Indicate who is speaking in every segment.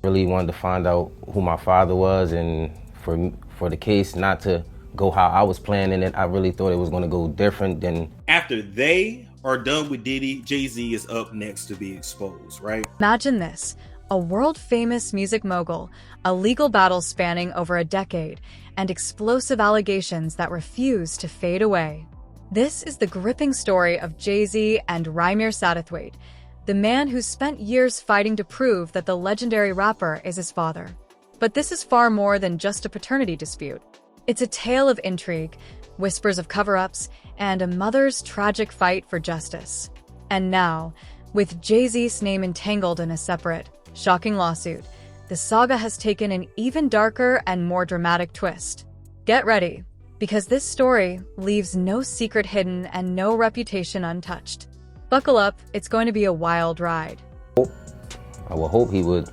Speaker 1: Really wanted to find out who my father was, and for the case not to go how I was planning it, I really thought it was going to go different than.
Speaker 2: After they are done with Diddy, Jay-Z is up next to be exposed, right?
Speaker 3: Imagine this: a world-famous music mogul, a legal battle spanning over a decade, and explosive allegations that refuse to fade away. This is the gripping story of Jay-Z and Rymir Satterthwaite, the man who spent years fighting to prove that the legendary rapper is his father. But this is far more than just a paternity dispute. It's a tale of intrigue, whispers of cover-ups, and a mother's tragic fight for justice. And now, with Jay-Z's name entangled in a separate, shocking lawsuit, the saga has taken an even darker and more dramatic twist. Get ready, because this story leaves no secret hidden and no reputation untouched. Buckle up, it's going to be a wild ride.
Speaker 1: I would hope he would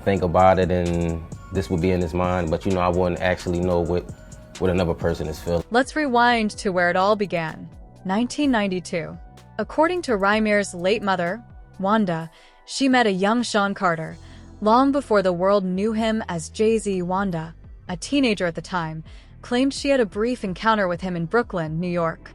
Speaker 1: think about it and this would be in his mind, but I wouldn't actually know what another person is feeling.
Speaker 3: Let's rewind to where it all began, 1992. According to Rymir's late mother, Wanda, she met a young Sean Carter, long before the world knew him as Jay-Z. Wanda, a teenager at the time, claimed she had a brief encounter with him in Brooklyn, New York.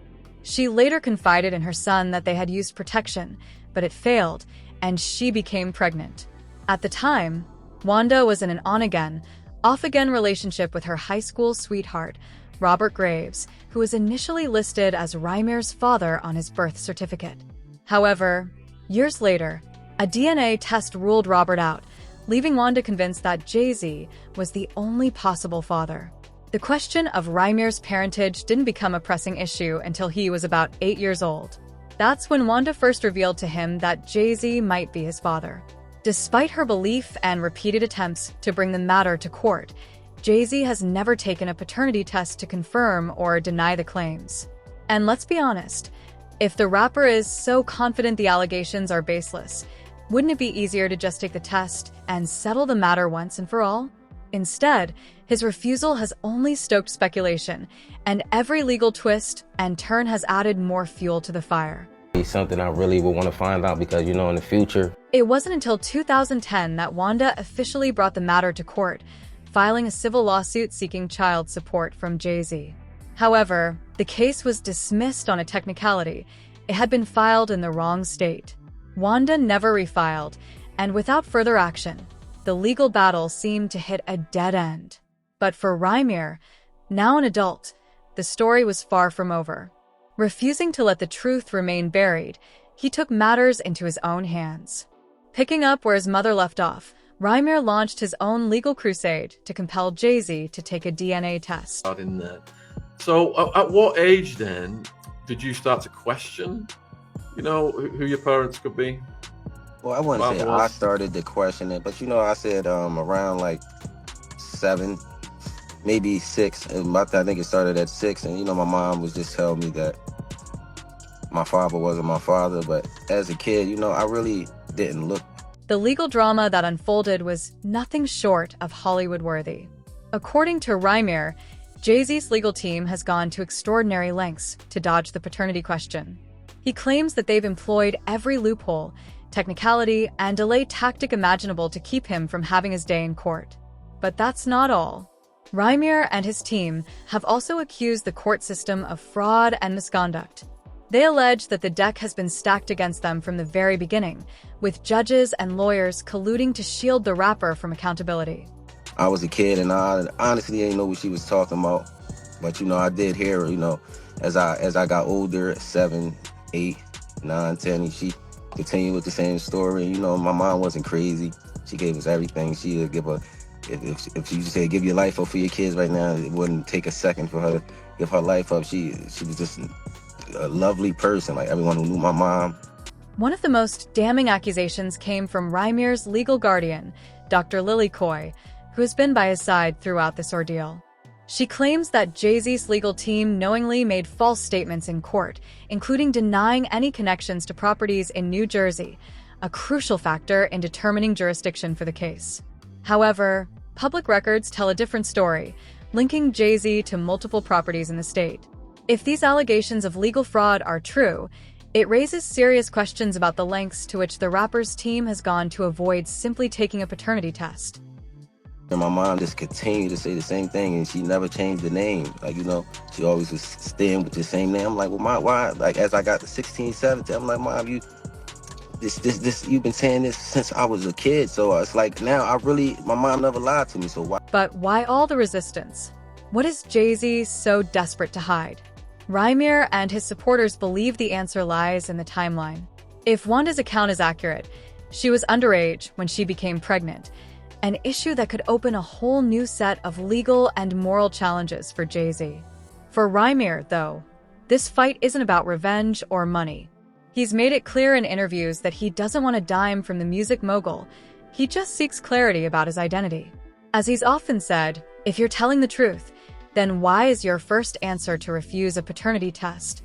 Speaker 3: She later confided in her son that they had used protection, but it failed, and she became pregnant. At the time, Wanda was in an on-again, off-again relationship with her high school sweetheart, Robert Graves, who was initially listed as Rymir's father on his birth certificate. However, years later, a DNA test ruled Robert out, leaving Wanda convinced that Jay-Z was the only possible father. The question of Rymir's parentage didn't become a pressing issue until he was about 8 years old. That's when Wanda first revealed to him that Jay-Z might be his father. Despite her belief and repeated attempts to bring the matter to court, Jay-Z has never taken a paternity test to confirm or deny the claims. And let's be honest, if the rapper is so confident the allegations are baseless, wouldn't it be easier to just take the test and settle the matter once and for all? Instead, his refusal has only stoked speculation, and every legal twist and turn has added more fuel to the fire.
Speaker 1: It's something I really would want to find out because, in the future.
Speaker 3: It wasn't until 2010 that Wanda officially brought the matter to court, filing a civil lawsuit seeking child support from Jay-Z. However, the case was dismissed on a technicality. It had been filed in the wrong state. Wanda never refiled, and without further action, the legal battle seemed to hit a dead end. But for Rymir, now an adult, the story was far from over. Refusing to let the truth remain buried, he took matters into his own hands. Picking up where his mother left off, Rymir launched his own legal crusade to compel Jay-Z to take a DNA test.
Speaker 4: So at what age then did you start to question, who your parents could be?
Speaker 5: Well, I wouldn't say I started to question it, but I said around like 7, maybe 6. And I think it started at 6, and my mom was just telling me that my father wasn't my father. But as a kid, I really didn't look.
Speaker 3: The legal drama that unfolded was nothing short of Hollywood-worthy. According to Rymir, Jay-Z's legal team has gone to extraordinary lengths to dodge the paternity question. He claims that they've employed every loophole, technicality, and delay tactic imaginable to keep him from having his day in court. But that's not all. Rymir and his team have also accused the court system of fraud and misconduct. They allege that the deck has been stacked against them from the very beginning, with judges and lawyers colluding to shield the rapper from accountability.
Speaker 5: I was a kid, and I honestly didn't know what she was talking about. But, I did hear her, as I got older, 7, 8, 9, 10, she continued with the same story. My mom wasn't crazy. She gave us everything. She would give if she said give your life up for your kids right now, it wouldn't take a second for her to give her life up. She was just a lovely person, like everyone who knew my mom.
Speaker 3: One of the most damning accusations came from Rymir's legal guardian, Dr. Lily Coy, who has been by his side throughout this ordeal. She claims that Jay-Z's legal team knowingly made false statements in court, including denying any connections to properties in New Jersey, a crucial factor in determining jurisdiction for the case. However, public records tell a different story, linking Jay-Z to multiple properties in the state. If these allegations of legal fraud are true, It raises serious questions about the lengths to which the rapper's team has gone to avoid simply taking a paternity test.
Speaker 5: And my mom just continued to say the same thing, and she never changed the name. Like, she always was staying with the same name. I'm like, well, Mom, why? Like, as I got to 16, 17, I'm like, Mom, you've been saying this since I was a kid. So it's like, now my mom never lied to me, so why?
Speaker 3: But why all the resistance? What is Jay-Z so desperate to hide? Rymir and his supporters believe the answer lies in the timeline. If Wanda's account is accurate, she was underage when she became pregnant, an issue that could open a whole new set of legal and moral challenges for Jay-Z. For Rymir, though, this fight isn't about revenge or money. He's made it clear in interviews that he doesn't want a dime from the music mogul. He just seeks clarity about his identity. As he's often said, if you're telling the truth, then why is your first answer to refuse a paternity test?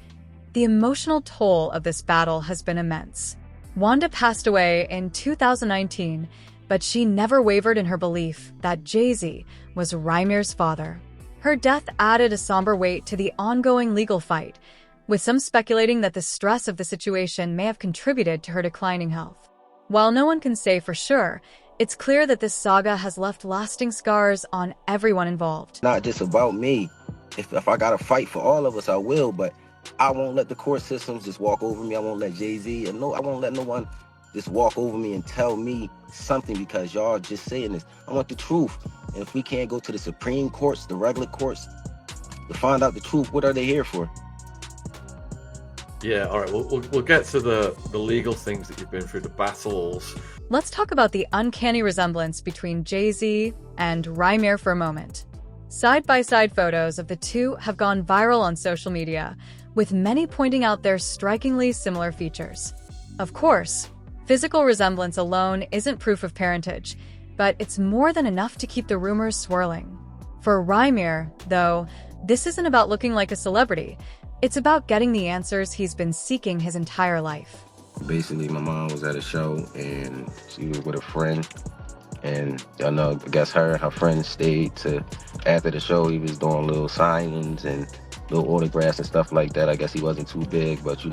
Speaker 3: The emotional toll of this battle has been immense. Wanda passed away in 2019, but she never wavered in her belief that Jay-Z was Rymir's father. Her death added a somber weight to the ongoing legal fight, with some speculating that the stress of the situation may have contributed to her declining health. While no one can say for sure, it's clear that this saga has left lasting scars on everyone involved.
Speaker 5: Not just about me. If I gotta fight for all of us, I will, but I won't let the court systems just walk over me. I won't let Jay-Z, and I won't let no one just walk over me and tell me something because y'all just saying this. I want the truth. And if we can't go to the Supreme Courts, the regular courts, to find out the truth, what are they here for?
Speaker 4: Yeah, all right. We'll get to the legal things that you've been through, the battles.
Speaker 3: Let's talk about the uncanny resemblance between Jay-Z and Rymir for a moment. Side-by-side photos of the two have gone viral on social media, with many pointing out their strikingly similar features. Of course, physical resemblance alone isn't proof of parentage, but it's more than enough to keep the rumors swirling. For Rymir, though, this isn't about looking like a celebrity. It's about getting the answers he's been seeking his entire life.
Speaker 5: Basically, my mom was at a show, and she was with a friend. And I guess her and her friend stayed to, after the show, he was doing little signings and little autographs and stuff like that. I guess he wasn't too big, but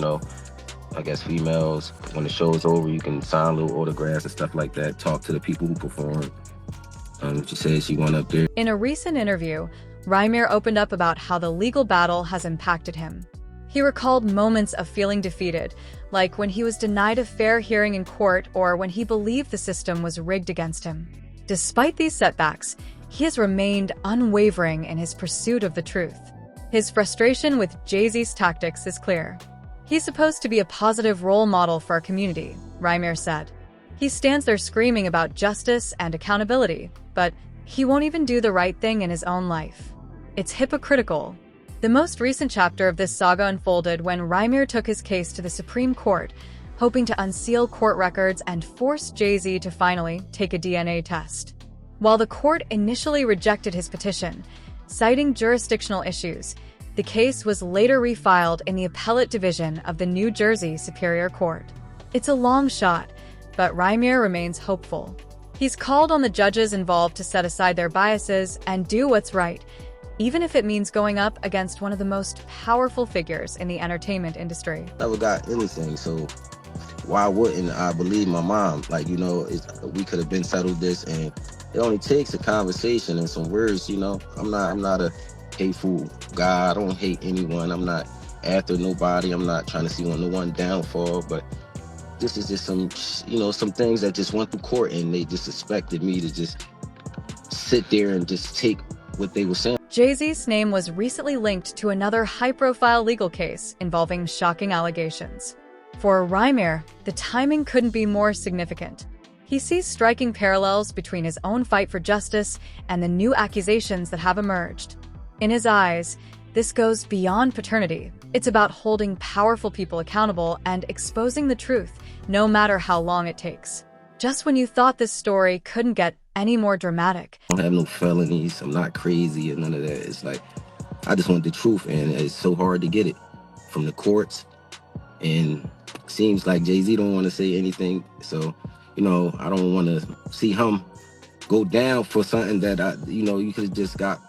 Speaker 5: I guess females, when the show's over, you can sign little autographs and stuff like that, talk to the people who perform. She said she went up there.
Speaker 3: In a recent interview, Rymir opened up about how the legal battle has impacted him. He recalled moments of feeling defeated, like when he was denied a fair hearing in court or when he believed the system was rigged against him. Despite these setbacks, he has remained unwavering in his pursuit of the truth. His frustration with Jay-Z's tactics is clear. He's supposed to be a positive role model for our community, Rymir said. He stands there screaming about justice and accountability, but he won't even do the right thing in his own life. It's hypocritical. The most recent chapter of this saga unfolded when Rymir took his case to the Supreme Court, hoping to unseal court records and force Jay-Z to finally take a DNA test. While the court initially rejected his petition, citing jurisdictional issues, the case was later refiled in the appellate division of the New Jersey Superior Court. It's a long shot, but Rymir remains hopeful. He's called on the judges involved to set aside their biases and do what's right, even if it means going up against one of the most powerful figures in the entertainment industry.
Speaker 5: Never got anything, so why wouldn't I believe my mom? We could have been settled this, and it only takes a conversation and some words. I'm not a hateful guy. I don't hate anyone. I'm not after nobody. I'm not trying to see no one downfall. But this is just some things that just went through court, and they just expected me to just sit there and just take what they were saying.
Speaker 3: Jay-Z's name was recently linked to another high-profile legal case involving shocking allegations. For Rymir, the timing couldn't be more significant. He sees striking parallels between his own fight for justice and the new accusations that have emerged. In his eyes, this goes beyond paternity. It's about holding powerful people accountable and exposing the truth, no matter how long it takes. Just when you thought this story couldn't get any more dramatic.
Speaker 5: I don't have no felonies. I'm not crazy or none of that. It's like, I just want the truth, and it's so hard to get it from the courts. And it seems like Jay-Z don't want to say anything. So, I don't want to see him go down for something that you could have just got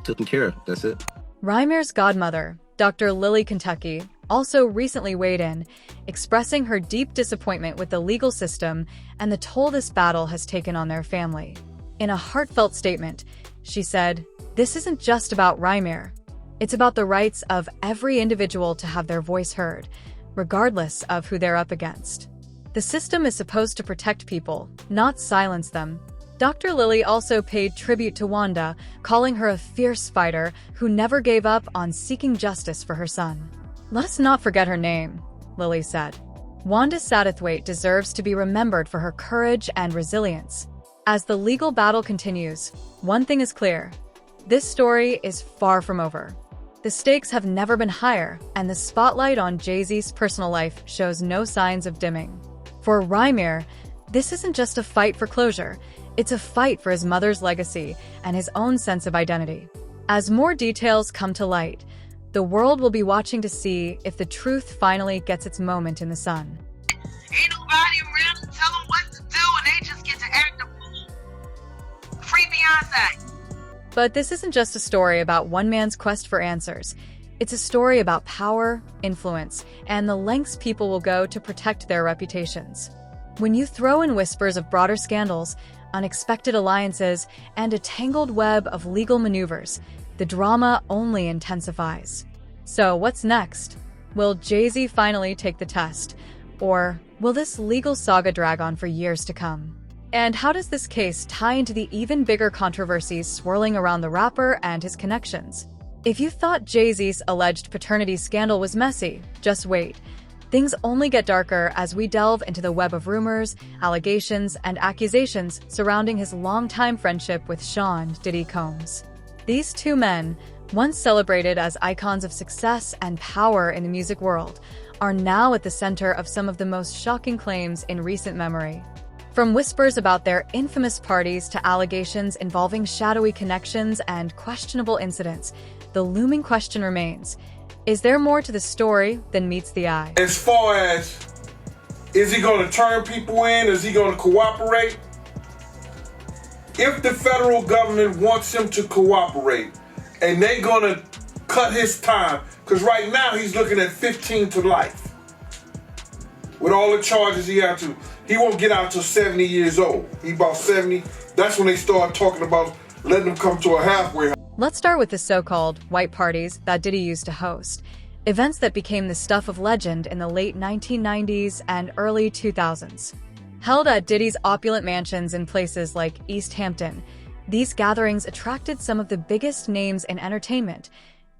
Speaker 5: taken care of. That's it.
Speaker 3: Rymir's godmother, Dr. Lily Kentucky, also recently weighed in, expressing her deep disappointment with the legal system and the toll this battle has taken on their family. In a heartfelt statement, she said, "This isn't just about Rymir. It's about the rights of every individual to have their voice heard, regardless of who they're up against. The system is supposed to protect people, not silence them." Dr. Lily also paid tribute to Wanda, calling her a fierce fighter who never gave up on seeking justice for her son. "Let us not forget her name," Lily said. "Wanda Satterthwaite deserves to be remembered for her courage and resilience." As the legal battle continues, one thing is clear: this story is far from over. The stakes have never been higher, and the spotlight on Jay-Z's personal life shows no signs of dimming. For Rymir, this isn't just a fight for closure, it's a fight for his mother's legacy and his own sense of identity. As more details come to light, the world will be watching to see if the truth finally gets its moment in the sun.
Speaker 6: Ain't nobody around to tell them what to do, and they just get to act a fool. Free Beyonce.
Speaker 3: But this isn't just a story about one man's quest for answers. It's a story about power, influence, and the lengths people will go to protect their reputations. When you throw in whispers of broader scandals, unexpected alliances, and a tangled web of legal maneuvers, the drama only intensifies. So what's next? Will Jay-Z finally take the test? Or will this legal saga drag on for years to come? And how does this case tie into the even bigger controversies swirling around the rapper and his connections? If you thought Jay-Z's alleged paternity scandal was messy, just wait. Things only get darker as we delve into the web of rumors, allegations, and accusations surrounding his longtime friendship with Sean Diddy Combs. These two men, once celebrated as icons of success and power in the music world, are now at the center of some of the most shocking claims in recent memory. From whispers about their infamous parties to allegations involving shadowy connections and questionable incidents, the looming question remains: is there more to the story than meets the eye?
Speaker 7: As far as, is he going to turn people in? Is he going to cooperate? If the federal government wants him to cooperate and they're going to cut his time, because right now he's looking at 15 to life. With all the charges he had to, he won't get out till 70 years old. He about 70. That's when they start talking about letting him come to a halfway house.
Speaker 3: Let's start with the so-called white parties that Diddy used to host, events that became the stuff of legend in the late 1990s and early 2000s. Held at Diddy's opulent mansions in places like East Hampton, these gatherings attracted some of the biggest names in entertainment: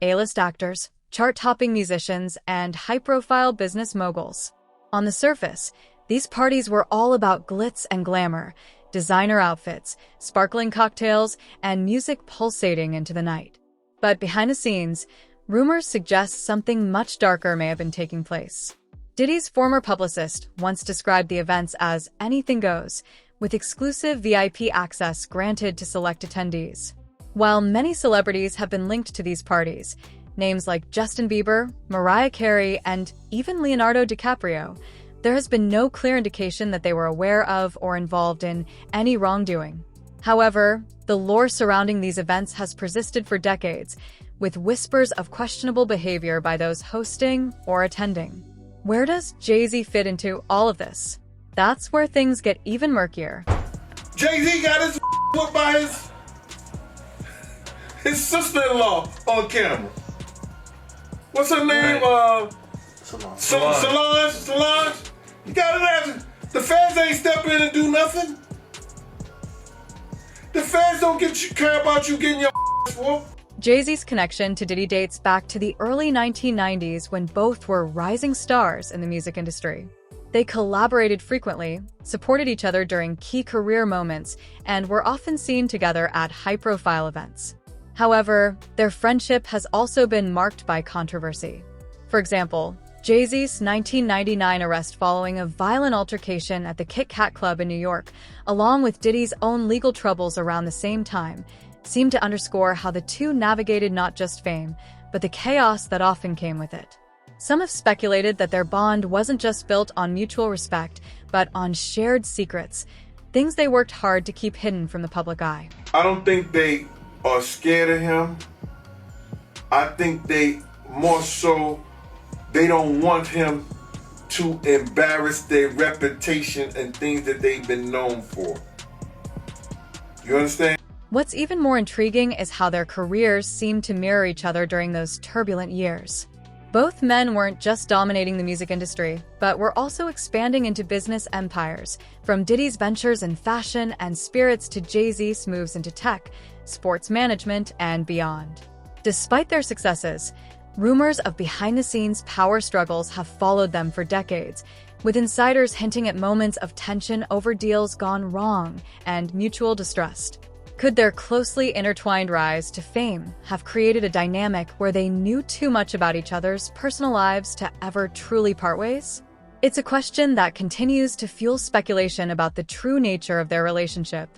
Speaker 3: A-list actors, chart-topping musicians, and high-profile business moguls. On the surface, these parties were all about glitz and glamour, designer outfits, sparkling cocktails, and music pulsating into the night. But behind the scenes, rumors suggest something much darker may have been taking place. Diddy's former publicist once described the events as anything goes, with exclusive VIP access granted to select attendees. While many celebrities have been linked to these parties, names like Justin Bieber, Mariah Carey, and even Leonardo DiCaprio, there has been no clear indication that they were aware of or involved in any wrongdoing. However, the lore surrounding these events has persisted for decades, with whispers of questionable behavior by those hosting or attending. Where does Jay-Z fit into all of this? That's where things get even murkier.
Speaker 7: Jay-Z got his put by his sister-in-law on camera. What's her name? Solange. You got it. The feds ain't step in and do nothing. The feds don't care about you getting your whooped.
Speaker 3: Jay-Z's connection to Diddy dates back to the early 1990s when both were rising stars in the music industry. They collaborated frequently, supported each other during key career moments, and were often seen together at high-profile events. However, their friendship has also been marked by controversy. For example, Jay-Z's 1999 arrest following a violent altercation at the Kit Kat Club in New York, along with Diddy's own legal troubles around the same time, seemed to underscore how the two navigated not just fame, but the chaos that often came with it. Some have speculated that their bond wasn't just built on mutual respect, but on shared secrets, things they worked hard to keep hidden from the public eye.
Speaker 7: I don't think they are scared of him. I think they more so they don't want him to embarrass their reputation and things that they've been known for. You understand?
Speaker 3: What's even more intriguing is how their careers seemed to mirror each other during those turbulent years. Both men weren't just dominating the music industry, but were also expanding into business empires, from Diddy's ventures in fashion and spirits to Jay-Z's moves into tech, sports management, and beyond. Despite their successes, rumors of behind-the-scenes power struggles have followed them for decades, with insiders hinting at moments of tension over deals gone wrong and mutual distrust. Could their closely intertwined rise to fame have created a dynamic where they knew too much about each other's personal lives to ever truly part ways? It's a question that continues to fuel speculation about the true nature of their relationship.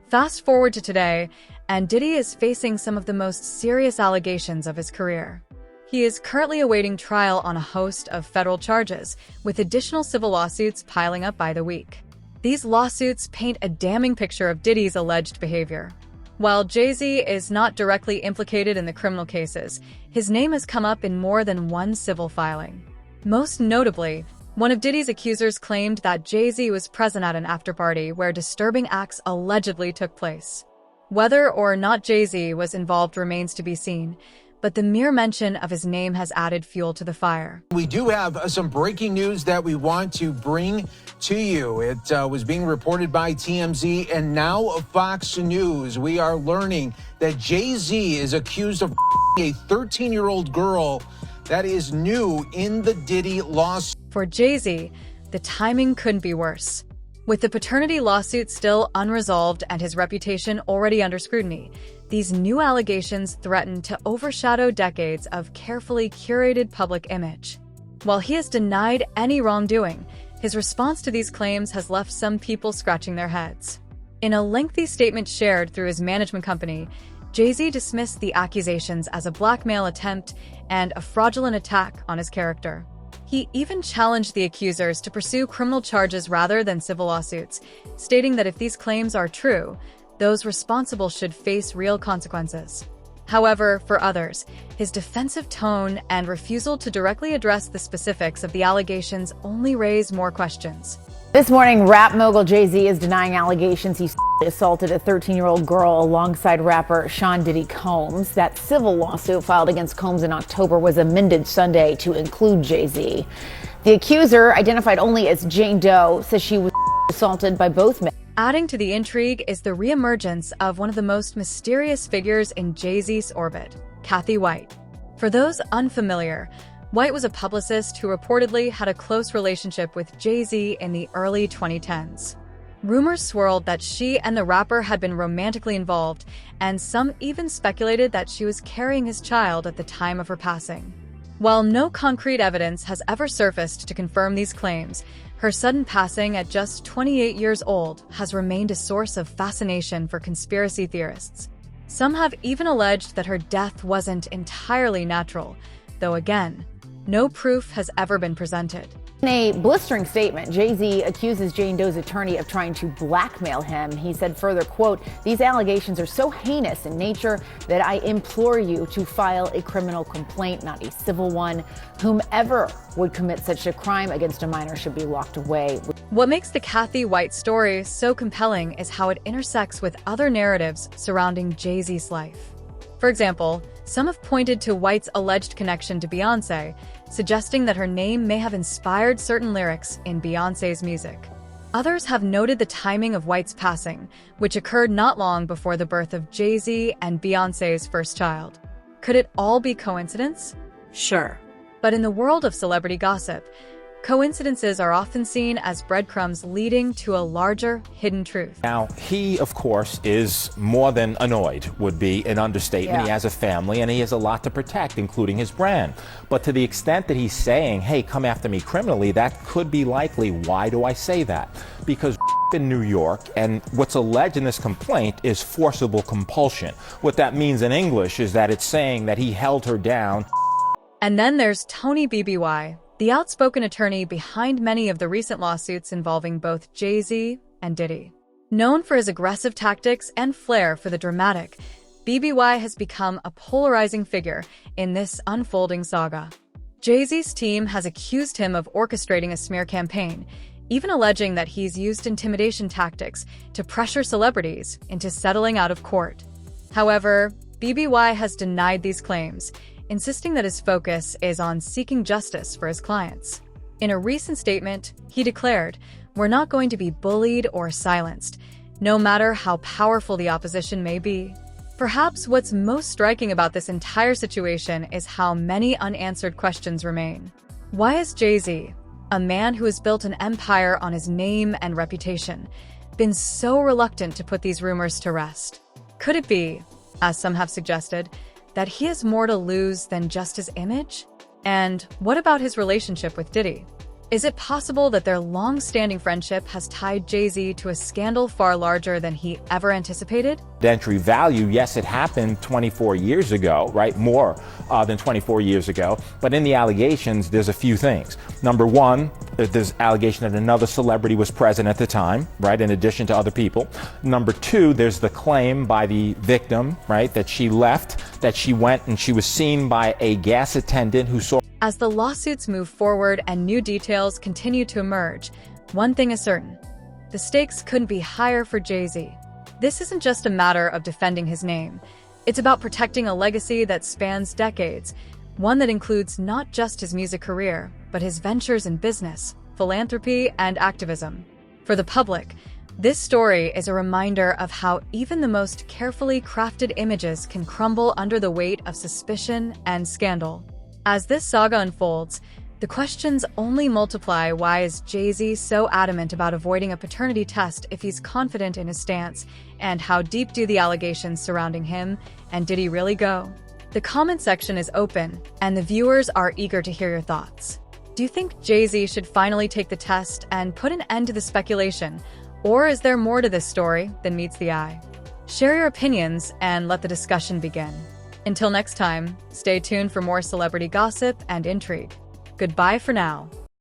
Speaker 3: Fast forward to today, and Diddy is facing some of the most serious allegations of his career. He is currently awaiting trial on a host of federal charges, with additional civil lawsuits piling up by the week. These lawsuits paint a damning picture of Diddy's alleged behavior. While Jay-Z is not directly implicated in the criminal cases, his name has come up in more than one civil filing. Most notably, one of Diddy's accusers claimed that Jay-Z was present at an after-party where disturbing acts allegedly took place. Whether or not Jay-Z was involved remains to be seen, but the mere mention of his name has added fuel to the fire.
Speaker 8: We do have some breaking news that we want to bring to you. It was being reported by TMZ and now Fox News. We are learning that Jay-Z is accused of a 13-year-old girl. That is new in the Diddy lawsuit.
Speaker 3: For Jay-Z, the timing couldn't be worse. With the paternity lawsuit still unresolved and his reputation already under scrutiny, these new allegations threaten to overshadow decades of carefully curated public image. While he has denied any wrongdoing, his response to these claims has left some people scratching their heads. In a lengthy statement shared through his management company, Jay-Z dismissed the accusations as a blackmail attempt and a fraudulent attack on his character. He even challenged the accusers to pursue criminal charges rather than civil lawsuits, stating that if these claims are true, those responsible should face real consequences. However, for others, his defensive tone and refusal to directly address the specifics of the allegations only raise more questions.
Speaker 9: This morning, rap mogul Jay-Z is denying allegations he assaulted a 13-year-old girl alongside rapper Sean Diddy Combs. That civil lawsuit filed against Combs in October was amended Sunday to include Jay-Z. The accuser, identified only as Jane Doe, says she was assaulted by both men.
Speaker 3: Adding to the intrigue is the reemergence of one of the most mysterious figures in Jay-Z's orbit, Kathy White. For those unfamiliar, White was a publicist who reportedly had a close relationship with Jay-Z in the early 2010s. Rumors swirled that she and the rapper had been romantically involved, and some even speculated that she was carrying his child at the time of her passing. While no concrete evidence has ever surfaced to confirm these claims, her sudden passing at just 28 years old has remained a source of fascination for conspiracy theorists. Some have even alleged that her death wasn't entirely natural, though again, no proof has ever been presented.
Speaker 9: In a blistering statement, Jay-Z accuses Jane Doe's attorney of trying to blackmail him. He said further, quote, "These allegations are so heinous in nature that I implore you to file a criminal complaint, not a civil one. Whomever would commit such a crime against a minor should be locked away."
Speaker 3: What makes the Kathy White story so compelling is how it intersects with other narratives surrounding Jay-Z's life. For example, some have pointed to White's alleged connection to Beyoncé, suggesting that her name may have inspired certain lyrics in Beyoncé's music. Others have noted the timing of White's passing, which occurred not long before the birth of Jay-Z and Beyoncé's first child. Could it all be coincidence? Sure. But in the world of celebrity gossip, coincidences are often seen as breadcrumbs leading to a larger, hidden truth.
Speaker 10: Now, he, of course, is more than annoyed, would be an understatement.
Speaker 9: Yeah.
Speaker 10: He has a family and he has a lot to protect, including his brand. But to the extent that he's saying, hey, come after me criminally, that could be likely. Why do I say that? Because in New York, and what's alleged in this complaint is forcible compulsion. What that means in English is that it's saying that he held her down.
Speaker 3: And then there's Tony BBY, the outspoken attorney behind many of the recent lawsuits involving both Jay-Z and Diddy. Known for his aggressive tactics and flair for the dramatic, BBY has become a polarizing figure in this unfolding saga. Jay-Z's team has accused him of orchestrating a smear campaign, even alleging that he's used intimidation tactics to pressure celebrities into settling out of court. However, BBY has denied these claims, insisting that his focus is on seeking justice for his clients. In a recent statement, he declared, "We're not going to be bullied or silenced, no matter how powerful the opposition may be." Perhaps what's most striking about this entire situation is how many unanswered questions remain. Why is Jay-Z, a man who has built an empire on his name and reputation, been so reluctant to put these rumors to rest? Could it be, as some have suggested, that he has more to lose than just his image? And what about his relationship with Diddy? Is it possible that their long-standing friendship has tied Jay-Z to a scandal far larger than he ever anticipated?
Speaker 10: Entry value, yes, it happened 24 years ago, right? More than 24 years ago. But in the allegations, there's a few things. Number one, there's allegation that another celebrity was present at the time, right, in addition to other people. Number two, there's the claim by the victim, right, that she left, that she went and she was seen by a gas attendant who saw.
Speaker 3: As the lawsuits move forward and new details continue to emerge, one thing is certain: the stakes couldn't be higher for Jay-Z. This isn't just a matter of defending his name. It's about protecting a legacy that spans decades, one that includes not just his music career, but his ventures in business, philanthropy, and activism. For the public, this story is a reminder of how even the most carefully crafted images can crumble under the weight of suspicion and scandal. As this saga unfolds, the questions only multiply. Why is Jay-Z so adamant about avoiding a paternity test if he's confident in his stance? And how deep do the allegations surrounding him and Diddy really go? The comment section is open, and the viewers are eager to hear your thoughts. Do you think Jay-Z should finally take the test and put an end to the speculation? Or is there more to this story than meets the eye? Share your opinions and let the discussion begin. Until next time, stay tuned for more celebrity gossip and intrigue. Goodbye for now.